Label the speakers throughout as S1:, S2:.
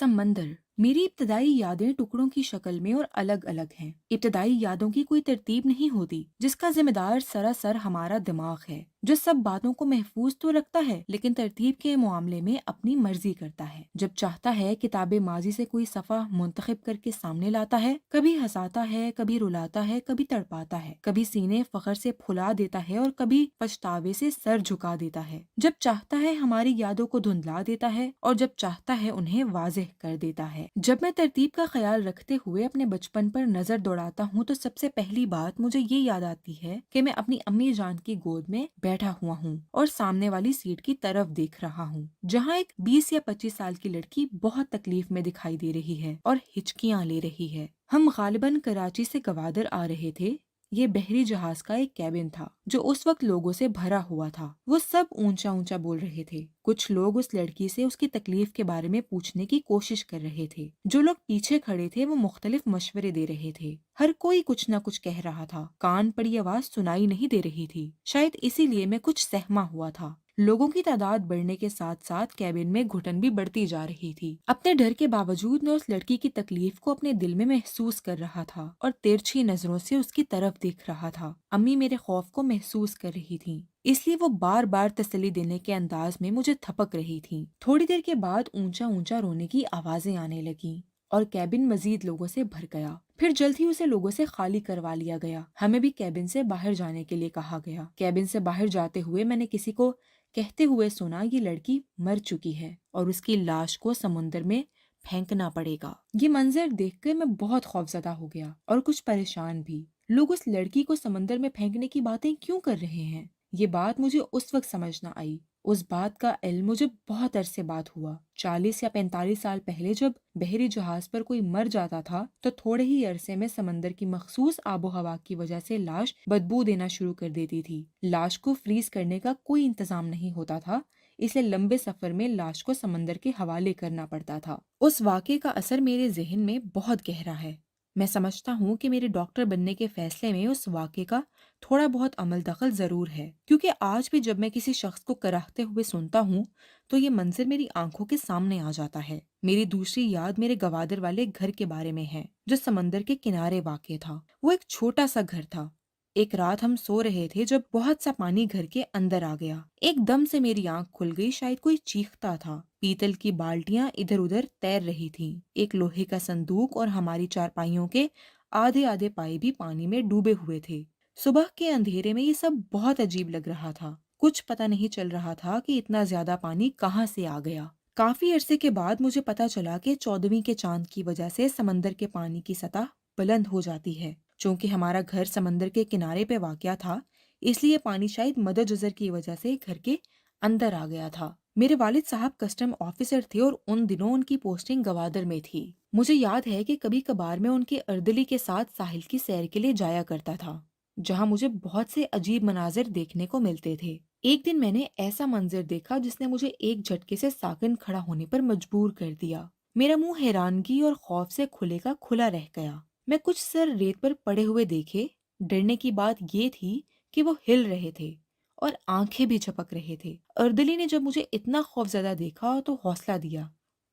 S1: समंदर। मेरी इब्तदाई यादें टुकड़ों की शक्ल में और अलग अलग हैं। इब्तदाई यादों की कोई तरतीब नहीं होती, जिसका जिम्मेदार सरासर हमारा दिमाग है, जो सब बातों को महफूज तो रखता है लेकिन तरतीब के मामले में अपनी मर्जी करता है। जब चाहता है किताबे माजी से कोई सफ़ा मुंतखब करके सामने लाता है, कभी हंसाता है, कभी रुलाता है, कभी तड़पाता है, कभी सीने फखर से फुला देता है और कभी पछतावे से सर झुका देता है। जब चाहता है हमारी यादों को धुंधला देता है और जब चाहता है उन्हें वाज़ेह कर देता है। जब मैं तरतीब का ख्याल रखते हुए अपने बचपन पर नजर दौड़ाता हूँ तो सबसे पहली बात मुझे ये याद आती है कि मैं अपनी अम्मी जान की गोद में बैठा हुआ हूँ और सामने वाली सीट की तरफ देख रहा हूँ, जहाँ एक 20 या 25 साल की लड़की बहुत तकलीफ में दिखाई दे रही है और हिचकियाँ ले रही है। हम गालिबन कराची से गवादर आ रहे थे। ये बहरी जहाज का एक कैबिन था जो उस वक्त लोगों से भरा हुआ था। वो सब ऊंचा ऊंचा बोल रहे थे। कुछ लोग उस लड़की से उसकी तकलीफ के बारे में पूछने की कोशिश कर रहे थे। जो लोग पीछे खड़े थे वो मुख्तलिफ मशवरे दे रहे थे। हर कोई कुछ न कुछ कह रहा था। कान पर ये आवाज सुनाई नहीं दे रही थी। शायद इसीलिए मैं कुछ सहमा हुआ था। लोगों की तादाद बढ़ने के साथ साथ कैबिन में घुटन भी बढ़ती जा रही थी। अपने डर के बावजूद मैं उस लड़की की तकलीफ को अपने दिल में महसूस कर रहा था और तिरछी नजरों से उसकी तरफ देख रहा था। अम्मी मेरे खौफ को महसूस कर रही थी, इसलिए वो बार बार तसल्ली देने के अंदाज में मुझे थपक रही थी। थोड़ी देर के बाद ऊंचा ऊंचा रोने की आवाजें आने लगी और कैबिन मजीद लोगों से भर गया। फिर जल्द ही उसे लोगों से खाली करवा लिया गया। हमें भी कैबिन से बाहर जाने के लिए कहा गया। कैबिन से बाहर जाते हुए मैंने किसी को कहते हुए सुना, ये लड़की मर चुकी है और उसकी लाश को समुंदर में फेंकना पड़ेगा। ये मंजर देखकर मैं बहुत खौफजदा हो गया और कुछ परेशान भी। लोग उस लड़की को समंदर में फेंकने की बातें क्यों कर रहे हैं? ये बात मुझे उस वक्त समझ न आई। उस बात का इल्म मुझे बहुत अरसे बाद हुआ। 40 या 45 साल पहले जब बहरी जहाज पर कोई मर जाता था तो थोड़े ही अरसे में समंदर की मखसूस आबो हवा की वजह से लाश बदबू देना शुरू कर देती थी। लाश को फ्रीज करने का कोई इंतजाम नहीं होता था, इसलिए लंबे सफर में लाश को समंदर के हवाले करना पड़ता था। उस वाक़े का असर मेरे जहन में बहुत गहरा है। मैं समझता हूँ कि मेरे डॉक्टर बनने के फैसले में उस वाक़े का थोड़ा बहुत अमल दखल जरूर है, क्योंकि आज भी जब मैं किसी शख्स को कराहते हुए सुनता हूँ तो ये मंजर मेरी आंखों के सामने आ जाता है। मेरी दूसरी याद मेरे गवादर वाले घर के बारे में है, जो समंदर के किनारे वाक़े था। वो एक छोटा सा घर था। एक रात हम सो रहे थे जब बहुत सा पानी घर के अंदर आ गया। एकदम से मेरी आंख खुल गई। शायद कोई चीखता था। पीतल की बाल्टियां इधर उधर तैर रही थीं। एक लोहे का संदूक और हमारी चारपाइयों के आधे आधे पाए भी पानी में डूबे हुए थे। सुबह के अंधेरे में ये सब बहुत अजीब लग रहा था। कुछ पता नहीं चल रहा था कि इतना ज्यादा पानी कहाँ से आ गया। काफी अरसे के बाद मुझे पता चला कि 14वीं के चांद की वजह से समंदर के पानी की सतह बुलंद हो जाती है। चूंकि हमारा घर समंदर के किनारे पे वाक़या था, इसलिए पानी शायद मदद जुजर की वजह से घर के अंदर आ गया था। मेरे वालिद साहब कस्टम ऑफिसर थे और उन दिनों उनकी पोस्टिंग गवादर में थी। मुझे याद है कि कभी कभार मैं उनके अर्दली के साथ साहिल की सैर के लिए जाया करता था, जहाँ मुझे बहुत से अजीब मनाजिर देखने को मिलते थे। एक दिन मैंने ऐसा मंजर देखा जिसने मुझे एक झटके से साकिन खड़ा होने पर मजबूर कर दिया। मेरा मुंह हैरानगी और खौफ से खुले का खुला रह गया। मैं कुछ सर रेत पर पड़े हुए देखे। डरने की बात ये थी कि वो हिल रहे थे और आंखें भी झपक रहे थे। अर्दली ने जब मुझे इतना खौफजदा देखा तो हौसला दिया,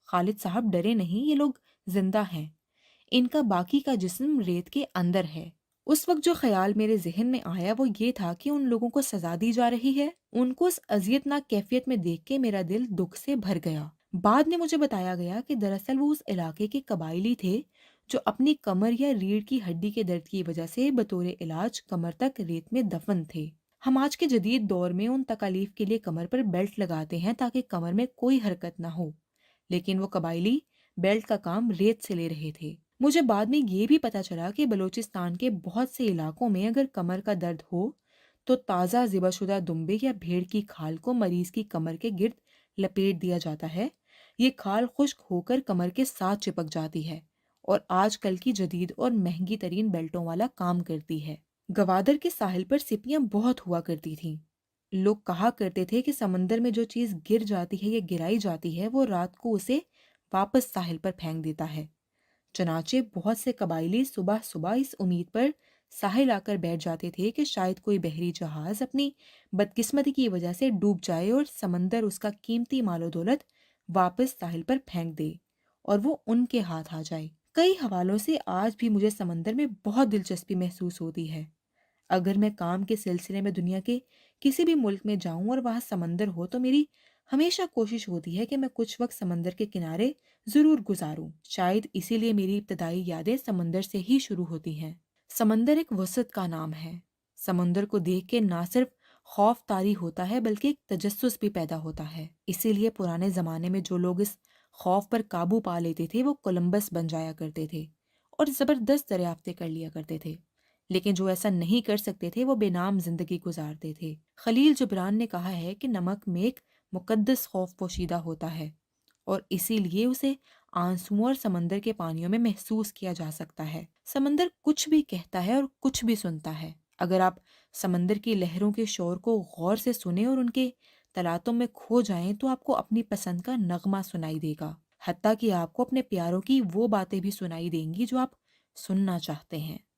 S1: खालिद साहब डरे नहीं, ये लोग जिंदा हैं, इनका बाकी का जिस्म रेत के अंदर है। उस वक्त जो ख्याल मेरे जहन में आया वो ये था कि उन लोगों को सजा दी जा रही है। उनको उस अजियतनाक कैफियत में देख के मेरा दिल दुख से भर गया। बाद में मुझे बताया गया कि दरअसल वो उस इलाके के कबायली थे जो अपनी कमर या रीढ़ की हड्डी के दर्द की वजह से बतौर इलाज कमर तक रेत में दफन थे। हम आज के जदीद दौर में उन तकालीफ के लिए कमर पर बेल्ट लगाते हैं ताकि कमर में कोई हरकत ना हो, लेकिन वो कबायली बेल्ट का काम रेत से ले रहे थे। मुझे बाद में ये भी पता चला कि बलूचिस्तान के बहुत से इलाकों में अगर कमर का दर्द हो तो ताज़ा ज़िबाशुदा दुम्बे या भेड़ की खाल को मरीज की कमर के गिर्द लपेट दिया जाता है। ये खाल खुश्क होकर कमर के साथ चिपक जाती है और आजकल की जदीद और महंगी तरीन बेल्टों वाला काम करती है। गवादर के साहिल पर सिपियां बहुत हुआ करती थीं। लोग कहा करते थे कि समंदर में जो चीज गिर जाती है या गिराई जाती है वो रात को उसे वापस साहिल पर फेंक देता है। चनाचे बहुत से कबायली सुबह सुबह इस उम्मीद पर साहिल आकर बैठ जाते थे कि शायद कोई बहरी जहाज अपनी बदकिस्मती की वजह से डूब जाए और समंदर उसका कीमती मालो दौलत वापस साहिल पर फेंक दे اور وہ ان کے ہاتھ آ جائے۔ کئی حوالوں سے آج بھی مجھے سمندر میں بہت دلچسپی محسوس ہوتی ہے۔ اگر میں کام کے سلسلے میں دنیا کے کسی بھی ملک میں جاؤں اور وہاں سمندر ہو تو میری ہمیشہ کوشش ہوتی ہے کہ میں کچھ وقت سمندر کے کنارے ضرور گزاروں۔ شاید اسی لیے میری ابتدائی یادیں سمندر سے ہی شروع ہوتی ہیں۔ سمندر ایک وسعت کا نام ہے۔ سمندر کو دیکھ کے نہ صرف خوف طاری ہوتا ہے بلکہ ایک تجسس بھی پیدا ہوتا ہے۔ اسی لیے پرانے زمانے میں جو لوگ اس خوف پر قابو پا لیتے تھے وہ کولمبس بن جایا کرتے تھے اور زبردست دریافتیں کر لیا کرتے تھے، لیکن جو ایسا نہیں کر سکتے تھے وہ بے نام زندگی گزارتے تھے۔ خلیل جبران نے کہا ہے کہ نمک میں ایک مقدس خوف پوشیدہ ہوتا ہے اور اسی لیے اسے آنسوؤں اور سمندر کے پانیوں میں محسوس کیا جا سکتا ہے۔ سمندر کچھ بھی کہتا ہے اور کچھ بھی سنتا ہے۔ اگر آپ سمندر کی لہروں کے شور کو غور سے سنیں اور ان کے تلاطم میں کھو جائیں تو آپ کو اپنی پسند کا نغمہ سنائی دے گا، حتیٰ کہ آپ کو اپنے پیاروں کی وہ باتیں بھی سنائی دیں گی جو آپ سننا چاہتے ہیں۔